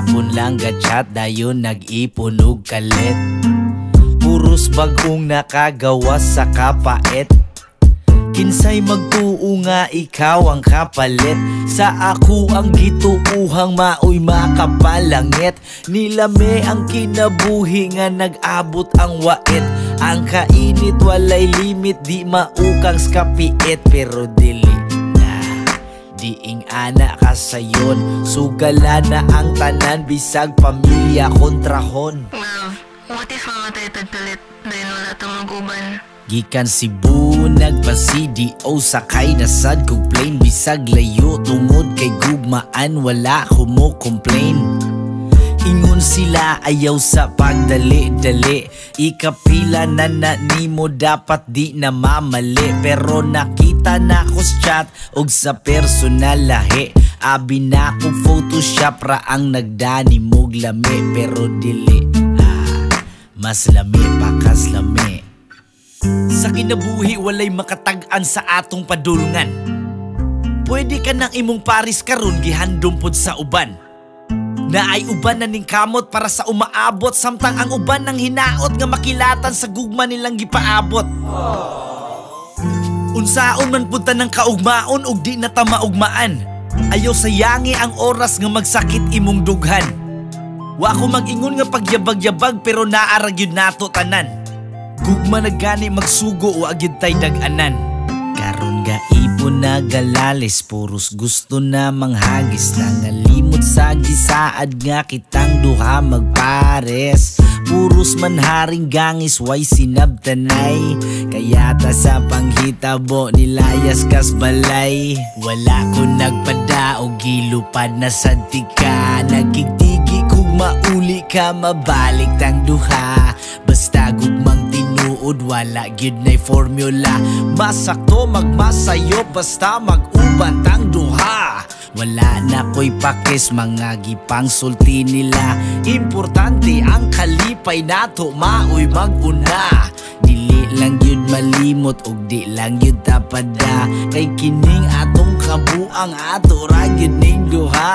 Gihapon lang gachat dayon nag-ipon og kalit. Puros bagong nakagawa sa kapait. Kinsay magtuo nga ikaw ang kapalit. Sa ako ang gituuhang maoy makapalangit. Nilame ang kinabuhi nga nag-abot ang wait. Ang kainit walay limit di maukang skapiit. Pero dili na diing ana ka sayon. Sugala na ang tanan bisag pamilya kontrahon. Love, what if mga tayo tagpalit dahil wala tong maguban? Gikan Cebu nagpa-CDO sakay na sad kog plane. Bisag layo tungod kay gugmaan wala ko mo complain. Ingon sila ayaw sa pagdali-dali. Ikapila na nimo dapat di na mamali. Pero nakita na ko sa chat og sa personal lahi. Abi na ko Photoshop ra ang nagdani mog lami. Pero dili mas lami pa kas lami. Sa kinabuhi walay makatag-an sa atong padulngan. Pwede ka nang imong paris karon gihandom pod sa uban. Naay uban na ning kamot para sa umaabot. Samtang ang uban nang hinaot nga makilatan sa gugma nilang gipaabot. Unsaon man punta ng kaugmaon ug di na ta maugmaan. Ayaw sayangi ang oras nga magsakit imong dughan. Wa ko mag-ingon nga pagyabag-yabag pero naara gyud nato tanan. Gugma na gani magsugo o agyud tay dag-anan. Karon ga ipon na galalis, puros gusto na manghagis. Nangalimot sa gisaad nga kitang duha magpares. Puros manharing gangis, way sinabtanay. Kaya ta sa panghitabo nilayas kas balay. Wala ko nagpadaog gilupad na santika. Nagigtigi kung mauli ka mabalik tang duha. Basta gugmang tinuod wala gyud nay formula. Masakto magmasayo basta mag-uban tang duha. Wala na ko'y pakis mga gipang sulti nila. Importante ang kalipay nato maoy mag-una. Dili lang yun malimot ug di lang yun tapada. Kay kining atong kabuang ato ra gyud ning duha.